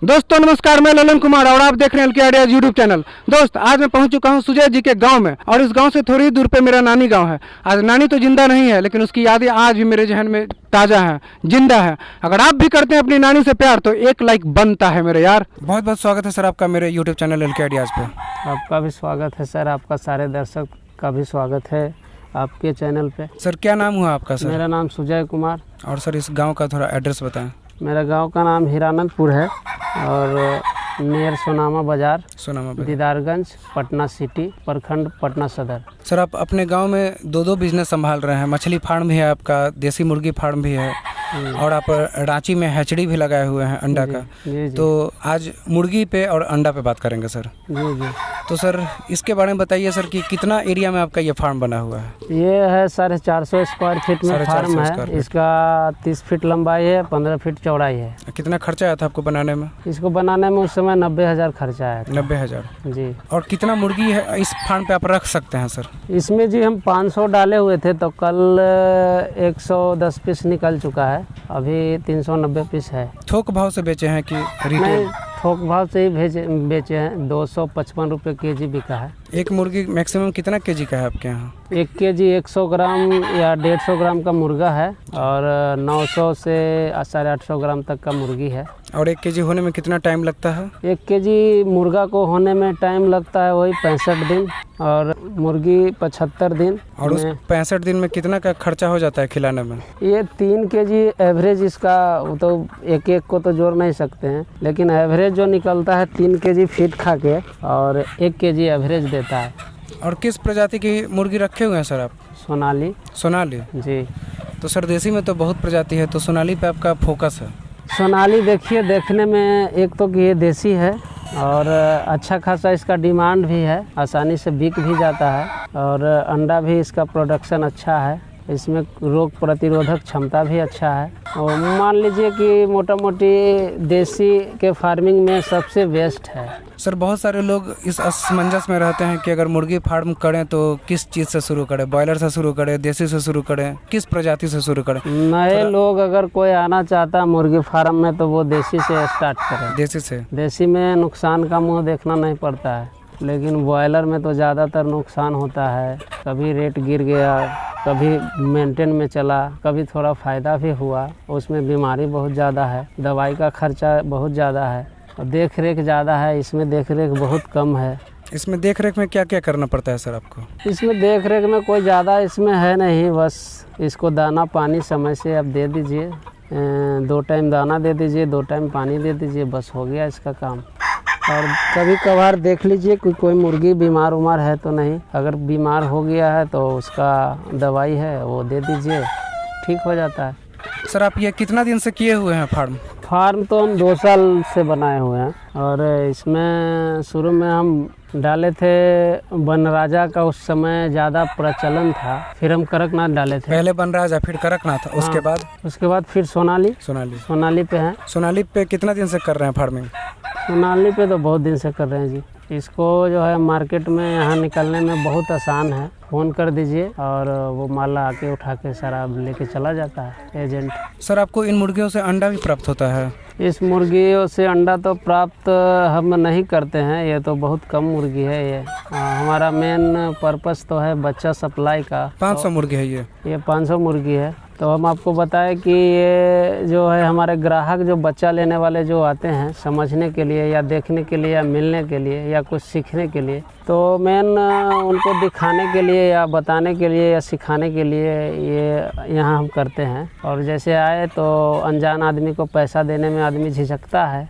दोस्तों नमस्कार, मैं ललन कुमार और आप देख रहे हैं एलके आइडियाज यूट्यूब चैनल। दोस्त आज मैं पहुंच चुका हूं सुजय जी के गांव में और इस गांव से थोड़ी ही दूर पे मेरा नानी गांव है। आज नानी तो जिंदा नहीं है, लेकिन उसकी यादें आज भी मेरे जहन में ताज़ा है, जिंदा है। अगर आप भी करते हैं अपनी नानी से प्यार तो एक लाइक बनता है मेरे यार। बहुत बहुत स्वागत है सर आपका मेरे यूट्यूब चैनल एलके आइडियाज पे। आपका भी स्वागत है सर, आपका सारे दर्शक का भी स्वागत है आपके चैनल पे। सर क्या नाम हुआ आपका सर? मेरा नाम सुजय कुमार। और सर इस गाँव का थोड़ा एड्रेस बताएँ। मेरा गांव का नाम हीरानंदपुर है और नियर सोनामा बाजार, दीदारगंज, पटना सिटी, प्रखंड पटना सदर। सर आप अपने गांव में दो बिजनेस संभाल रहे हैं, मछली फार्म भी है आपका, देसी मुर्गी फार्म भी है और आप रांची में हैचरी भी लगाए हुए हैं अंडा का। जी। तो आज मुर्गी पे और अंडा पे बात करेंगे सर। जी। तो सर इसके बारे में बताइए सर कि कितना एरिया में आपका ये फार्म बना हुआ है? ये है 450 स्क्वायर फीट में फार्म है। इसका 30 फीट लंबाई है, 15 फीट चौड़ाई है। कितना खर्चा आया था आपको बनाने में? इसको बनाने में उस समय 90,000 खर्चा आया था। 90,000 जी। और कितना मुर्गी है इस फार्म पे आप रख सकते हैं सर? इसमें जी हम 500 डाले हुए थे तो कल 110 पीस निकल चुका है, अभी 390 पीस है। थोक भाव से बेचे हैं कि रिटेल? थोक भाव से ही बेचे हैं। 255 रुपये केजी बिका है। एक मुर्गी मैक्सिमम कितना केजी का है आपके यहाँ? 1 केजी 100 ग्राम या 150 ग्राम का मुर्गा है और 900 से 850 ग्राम तक का मुर्गी है। और 1 केजी होने में कितना टाइम लगता है? 1 केजी मुर्गा को होने में टाइम लगता है वही 65 दिन और मुर्गी 75 दिन। और उस 65 दिन में कितना का खर्चा हो जाता है खिलाने में? ये 3 केजी एवरेज इसका, तो एक को तो जोड़ नहीं सकते हैं, लेकिन एवरेज जो निकलता है 3 केजी फीड खा के और 1 केजी एवरेज देता है। और किस प्रजाति की मुर्गी रखे हुए हैं सर आप? सोनाली। सोनाली जी। तो सर देसी में तो बहुत प्रजाति है, तो सोनाली पे आपका फोकस है? सोनाली देखिए, देखने में एक तो कि ये देसी है और अच्छा खासा इसका डिमांड भी है, आसानी से बिक भी जाता है और अंडा भी इसका प्रोडक्शन अच्छा है। इसमें रोग प्रतिरोधक क्षमता भी अच्छा है और मान लीजिए कि मोटा मोटी देसी के फार्मिंग में सबसे बेस्ट है। सर बहुत सारे लोग इस असमंजस में रहते हैं कि अगर मुर्गी फार्म करें तो किस चीज़ से शुरू करें, बॉयलर से शुरू करें, देसी से शुरू करें, किस प्रजाति से शुरू करें? नए लोग अगर कोई आना चाहता है मुर्गी फार्म में तो वो देसी से स्टार्ट करें। देसी से? देसी में नुकसान का मुँह देखना नहीं पड़ता है, लेकिन बॉयलर में तो ज़्यादातर नुकसान होता है। कभी रेट गिर गया, कभी मेंटेन में चला, कभी थोड़ा फ़ायदा भी हुआ। उसमें बीमारी बहुत ज़्यादा है, दवाई का खर्चा बहुत ज़्यादा है और देख रेख ज़्यादा है। इसमें देख रेख बहुत कम है। इसमें देख रेख में क्या क्या करना पड़ता है सर आपको? इसमें देख रेख में कोई ज़्यादा इसमें है नहीं, बस इसको दाना पानी समय से आप दे दीजिए, 2 टाइम दाना दे दीजिए, 2 टाइम पानी दे दीजिए, बस हो गया इसका काम। और कभी कभार देख लीजिए कि कोई मुर्गी बीमार उमार है तो नहीं। अगर बीमार हो गया है तो उसका दवाई है वो दे दीजिए, ठीक हो जाता है। सर आप ये कितना दिन से किए हुए हैं फार्म? फार्म तो हम 2 साल से बनाए हुए हैं और इसमें शुरू में हम डाले थे बनराजा का, उस समय ज़्यादा प्रचलन था। फिर हम कड़कनाथ डाले थे। पहले बनराजा फिर कड़कनाथ, उसके बाद? उसके बाद फिर सोनाली पे है। सोनाली पे कितना दिन से कर रहे हैं फार्मिंग? सोनाली पे तो बहुत दिन से कर रहे हैं जी। इसको जो है मार्केट में यहाँ निकलने में बहुत आसान है। फ़ोन कर दीजिए और वो माला आके उठा के सारा लेके चला जाता है एजेंट। सर आपको इन मुर्गियों से अंडा भी प्राप्त होता है? इस मुर्गियों से अंडा तो प्राप्त हम नहीं करते हैं, ये तो बहुत कम मुर्गी है। ये हमारा मेन पर्पस तो है बच्चा सप्लाई का। 500 मुर्गी है ये 500 मुर्गी है। तो हम आपको बताएं कि ये जो है हमारे ग्राहक जो बच्चा लेने वाले जो आते हैं समझने के लिए या देखने के लिए या मिलने के लिए या कुछ सीखने के लिए, तो मेन उनको दिखाने के लिए या बताने के लिए या सिखाने के लिए ये यहाँ हम करते हैं। और जैसे आए तो अनजान आदमी को पैसा देने में आदमी झिझकता है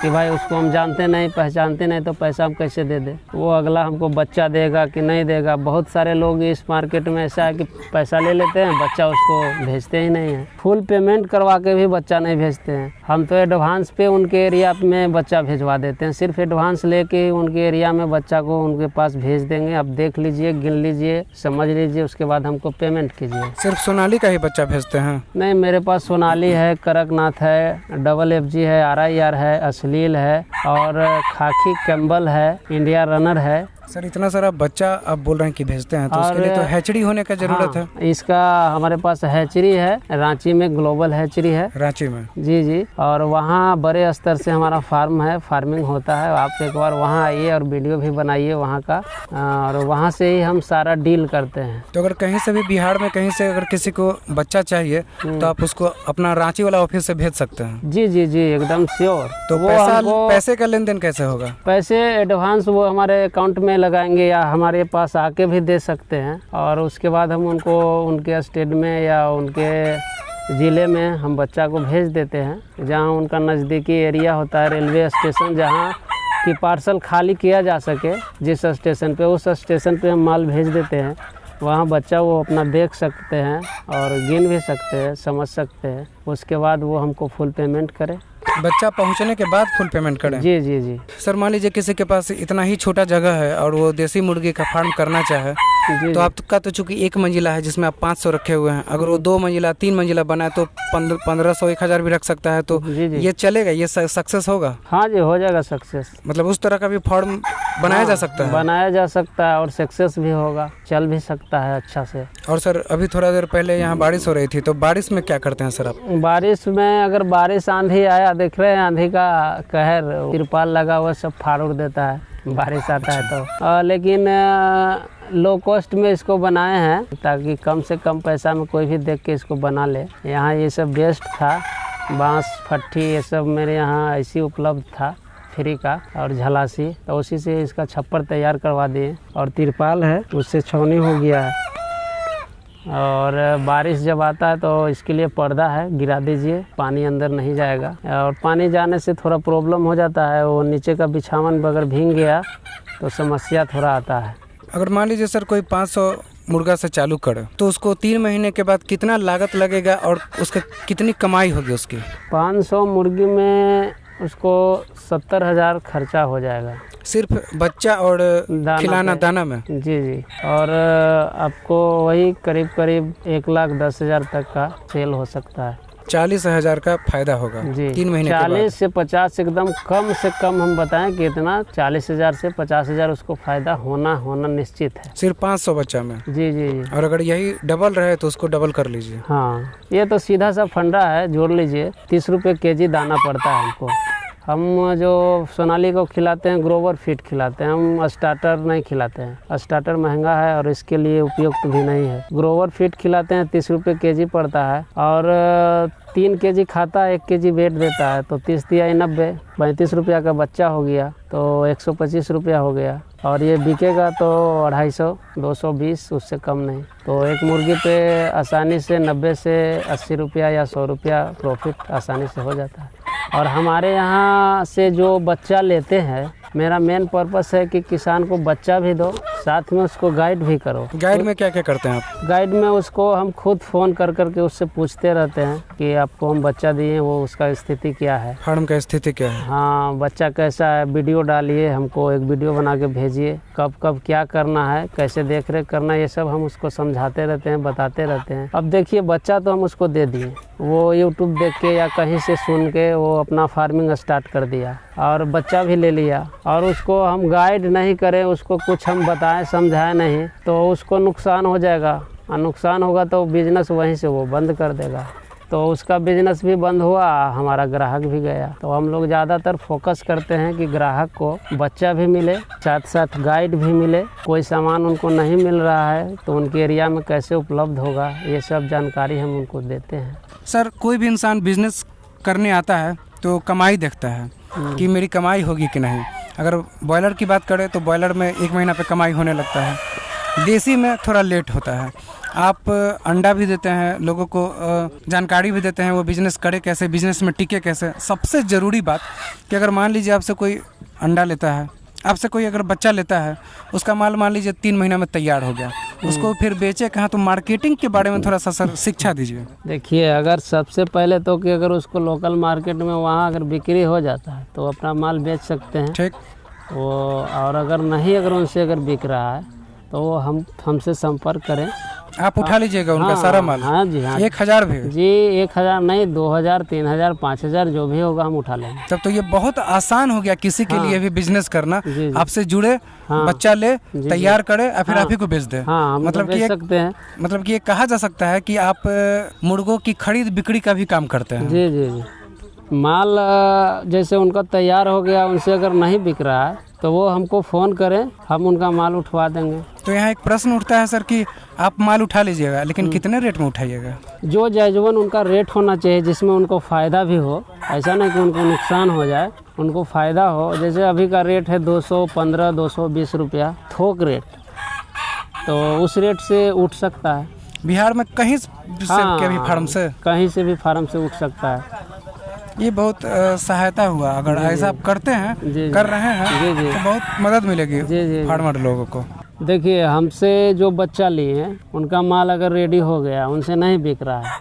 कि भाई उसको हम जानते नहीं पहचानते नहीं तो पैसा हम कैसे दे दें, वो अगला हमको बच्चा देगा कि नहीं देगा। बहुत सारे लोग इस मार्केट में ऐसा है कि पैसा ले लेते हैं, बच्चा उसको भेजते ही नहीं है। फुल पेमेंट करवा के भी बच्चा नहीं भेजते हैं। हम तो एडवांस पे उनके एरिया में बच्चा भेजवा देते हैं, सिर्फ एडवांस लेके उनके एरिया में बच्चा को उनके पास भेज देंगे। अब देख लीजिए, गिन लीजिए, समझ लीजिए, उसके बाद हमको पेमेंट कीजिए। सिर्फ सोनाली का ही बच्चा भेजते हैं? नहीं, मेरे पास सोनाली है, कड़कनाथ है, FFG है, RIR है, अश्लील है और खाकी कैम्बल है, इंडिया रनर है सर इतना सारा बच्चा आप बोल रहे हैं कि भेजते हैं, तो उसके लिए तो हैचरी होने का ज़रूरत है। इसका हमारे पास हैचरी है, रांची में ग्लोबल हैचरी है। रांची में? जी जी। और वहाँ बड़े स्तर से हमारा फार्म है, फार्मिंग होता है। आप एक बार वहाँ आइए और वीडियो भी बनाइए वहाँ का, और वहाँ से ही हम सारा डील करते हैं। तो अगर कहीं से भी बिहार में कहीं से अगर किसी को बच्चा चाहिए तो आप उसको अपना रांची वाला ऑफिस से भेज सकते हैं? जी जी जी, एकदम श्योर। तो पैसे का लेन देन कैसे होगा? पैसे एडवांस वो हमारे अकाउंट में लगाएंगे या हमारे पास आके भी दे सकते हैं, और उसके बाद हम उनको उनके स्टेट में या उनके ज़िले में हम बच्चा को भेज देते हैं, जहाँ उनका नज़दीकी एरिया होता है, रेलवे स्टेशन, जहाँ कि पार्सल खाली किया जा सके। जिस स्टेशन पे, उस स्टेशन पे हम माल भेज देते हैं। वहाँ बच्चा वो अपना देख सकते हैं और गिन भी सकते हैं, समझ सकते हैं। उसके बाद वो हमको फुल पेमेंट करे। बच्चा पहुंचने के बाद फुल पेमेंट करें? जी जी जी। सर मान लीजिए किसी के पास इतना ही छोटा जगह है और वो देसी मुर्गी का फार्म करना चाहे, तो आपका तो चूंकि 1 मंजिला है जिसमें आप 500 रखे हुए हैं, अगर वो 2 मंजिला 3 मंजिला बनाए तो 1500 1000 भी रख सकता है, तो ये चलेगा? ये सक्सेस होगा? हाँ जी, हो जाएगा सक्सेस। मतलब उस तरह का भी फार्म बनाया जा सकता है? बनाया जा सकता है और सक्सेस भी होगा, चल भी सकता है अच्छा से। और सर अभी थोड़ा देर पहले यहाँ बारिश हो रही थी, तो बारिश में क्या करते हैं सर आप? बारिश में अगर बारिश आंधी आया, देख रहे हैं आंधी का कहर, तिरपाल लगा हुआ सब फाड़ उड़ देता है, बारिश आता है तो। लेकिन लो कॉस्ट में इसको बनाए हैं ताकि कम से कम पैसा में कोई भी देख के इसको बना ले। यहाँ ये सब बेस्ट था, बांस फट्टी ये सब मेरे यहाँ ऐसी उपलब्ध था फ्री का, और झलासी, तो उसी से इसका छप्पर तैयार करवा दिए। और तिरपाल है, उससे छावनी हो गया है। और बारिश जब आता है तो इसके लिए पर्दा है, गिरा दीजिए, पानी अंदर नहीं जाएगा। और पानी जाने से थोड़ा प्रॉब्लम हो जाता है, वो नीचे का बिछावन अगर भीग गया तो समस्या थोड़ा आता है। अगर मान लीजिए सर कोई 500 मुर्गा से चालू करे तो उसको 3 महीने के बाद कितना लागत लगेगा और उसका कितनी कमाई होगी उसकी? 500 मुर्गी में उसको 70,000 खर्चा हो जाएगा, सिर्फ बच्चा और खिलाना दाना में? जी जी। और आपको वही करीब 1,10,000 तक का सेल हो सकता है। 40,000 का फायदा होगा जी 3 महीने के बाद? 40 से 50 एकदम कम से कम हम बताएं कि इतना 40,000 से 50,000 उसको फायदा होना निश्चित है, सिर्फ 500 बच्चा में? जी जी जी। और अगर यही डबल रहे तो उसको डबल कर लीजिए। हाँ, ये तो सीधा सा फंडा है, जोड़ लीजिए। 30 रुपये केजी दाना पड़ता है हमको। हम जो सोनाली को खिलाते हैं ग्रोवर फीड खिलाते हैं, हम स्टार्टर नहीं खिलाते हैं। स्टार्टर महंगा है और इसके लिए उपयुक्त भी नहीं है। ग्रोवर फीड खिलाते हैं, 30 रुपये केजी पड़ता है, और 3 केजी खाता है, 1 केजी वेट देता है, तो 30 दिया 90, 35 रुपया का बच्चा हो गया, तो 125 रुपया हो गया। और ये बिकेगा तो 250, 220, उससे कम नहीं। तो एक मुर्गी पे आसानी से 90 से 80 रुपया या 100 रुपया प्रॉफिट आसानी से हो जाता है। और हमारे यहाँ से जो बच्चा लेते हैं, मेरा मेन पर्पस है कि किसान को बच्चा भी दो, साथ में उसको गाइड भी करो। गाइड में क्या क्या करते हैं आप? गाइड में उसको हम खुद फ़ोन कर के उससे पूछते रहते हैं कि आपको हम बच्चा दिए, वो उसका स्थिति क्या है, फार्म का स्थिति क्या है, हाँ बच्चा कैसा है, वीडियो डालिए, हमको एक वीडियो बना के भेजिए, कब कब क्या करना है, कैसे देख रेख करना है, ये सब हम उसको समझाते रहते हैं, बताते रहते हैं। अब देखिए बच्चा तो हम उसको दे दिए, वो यूट्यूब देख के या कहीं से सुन के वो अपना फार्मिंग स्टार्ट कर दिया और बच्चा भी ले लिया। और उसको हम गाइड नहीं करें, उसको कुछ हम बताएं समझाएं नहीं, तो उसको नुकसान हो जाएगा, और नुकसान होगा तो बिजनेस वहीं से वो बंद कर देगा। तो उसका बिजनेस भी बंद हुआ, हमारा ग्राहक भी गया। तो हम लोग ज़्यादातर फोकस करते हैं कि ग्राहक को बच्चा भी मिले, साथ साथ गाइड भी मिले। कोई सामान उनको नहीं मिल रहा है तो उनके एरिया में कैसे उपलब्ध होगा, ये सब जानकारी हम उनको देते हैं। सर कोई भी इंसान बिजनेस करने आता है तो कमाई देखता है कि मेरी कमाई होगी कि नहीं। अगर बॉयलर की बात करें तो बॉयलर में 1 महीना पे कमाई होने लगता है, देसी में थोड़ा लेट होता है। आप अंडा भी देते हैं, लोगों को जानकारी भी देते हैं वो बिज़नेस करे कैसे, बिज़नेस में टिके कैसे। सबसे ज़रूरी बात कि अगर मान लीजिए आपसे कोई अंडा लेता है, आपसे कोई अगर बच्चा लेता है, उसका माल मान लीजिए 3 महीना में तैयार हो गया, उसको फिर बेचे कहाँ, तो मार्केटिंग के बारे में थोड़ा सा सर शिक्षा दीजिए। देखिए अगर सबसे पहले तो कि अगर उसको लोकल मार्केट में वहाँ अगर बिक्री हो जाता है तो अपना माल बेच सकते हैं, ठीक वो। और अगर नहीं, अगर उनसे अगर बिक रहा है तो वो हमसे संपर्क करें, आप उठा लीजिएगा उनका हाँ, सारा माल? हाँ जी हाँ 1000 भी? जी 1000 नहीं 2000 3000 5000 जो भी होगा हम उठा लेंगे। तब तो ये बहुत आसान हो गया किसी के लिए भी बिजनेस करना। जी, जी। आपसे जुड़े, हाँ। बच्चा ले, तैयार करे और फिर हाँ। आप ही को बेच दे। हाँ हम मतलब बेच कि सकते हैं। मतलब कि ये कहा जा सकता है कि आप मुर्गों की खरीद बिक्री का भी काम करते हैं। जी जी जी माल जैसे उनका तैयार हो गया, उनसे अगर नहीं बिक रहा है तो वो हमको फ़ोन करें, हम उनका माल उठवा देंगे। तो यहाँ एक प्रश्न उठता है सर कि आप माल उठा लीजिएगा, लेकिन कितने रेट में उठाइएगा? जो जायज़न उनका रेट होना चाहिए, जिसमें उनको फ़ायदा भी हो, ऐसा नहीं कि उनको नुकसान हो जाए, उनको फ़ायदा हो। जैसे अभी का रेट है 215 220 रुपया थोक रेट, तो उस रेट से उठ सकता है। बिहार में कहीं से के भी फार्म से? कहीं से भी फार्म से उठ सकता है। ये बहुत सहायता हुआ अगर ऐसा आप करते हैं, जी, कर रहे हैं जी, जी। तो बहुत मदद मिलेगी जी। फार्मर लोगों को। देखिए हमसे जो बच्चा लिए हैं उनका माल अगर रेडी हो गया, उनसे नहीं बिक रहा है,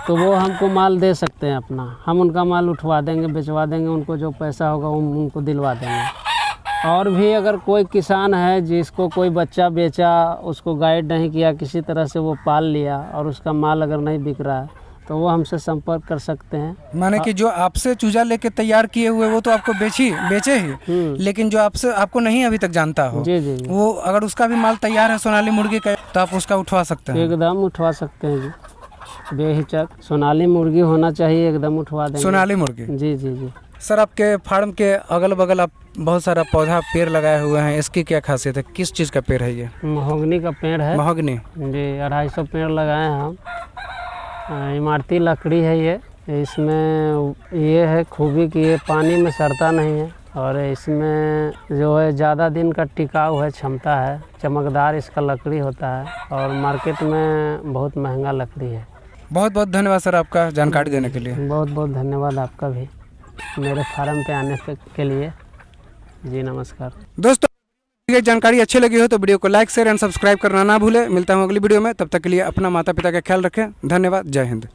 तो वो हमको माल दे सकते हैं अपना, हम उनका माल उठवा देंगे, भिजवा देंगे, उनको जो पैसा होगा वो उनको दिलवा देंगे। और भी अगर कोई किसान है जिसको कोई बच्चा बेचा, उसको गाइड नहीं किया, किसी तरह से वो पाल लिया और उसका माल अगर नहीं बिक रहा है, तो वो हमसे संपर्क कर सकते हैं। माने कि जो आपसे चूजा लेके तैयार किए हुए वो तो आपको बेचे ही, लेकिन जो आपसे आपको नहीं अभी तक जानता हो, जी जी वो अगर उसका भी माल तैयार है सोनाली मुर्गी का, तो आप उसका उठवा सकते हैं। एकदम उठवा सकते हैं जी, बेहिचक। सोनाली मुर्गी होना चाहिए, एकदम उठवा देंगे। सोनाली मुर्गी? जी जी जी सर आपके फार्म के अगल बगल आप बहुत सारा पौधा पेड़ लगाए हुए हैं, इसकी क्या खासियत है? किस चीज़ का पेड़ है ये? महोगनी का पेड़ है। महोगनी? जी 250 पेड़ लगाए हैं हम। इमारती लकड़ी है ये। इसमें ये है खूबी कि ये पानी में सड़ता नहीं है, और इसमें जो है ज़्यादा दिन का टिकाऊ है, क्षमता है, चमकदार इसका लकड़ी होता है, और मार्केट में बहुत महंगा लकड़ी है। बहुत बहुत धन्यवाद सर आपका जानकारी देने के लिए। बहुत बहुत धन्यवाद आपका भी मेरे फार्म पे आने के लिए। जी नमस्कार दोस्तों, ये जानकारी अच्छी लगी हो तो वीडियो को लाइक शेयर एंड सब्सक्राइब करना ना भूले। मिलता हूँ अगली वीडियो में, तब तक के लिए अपना माता पिता का ख्याल रखें। धन्यवाद। जय हिंद।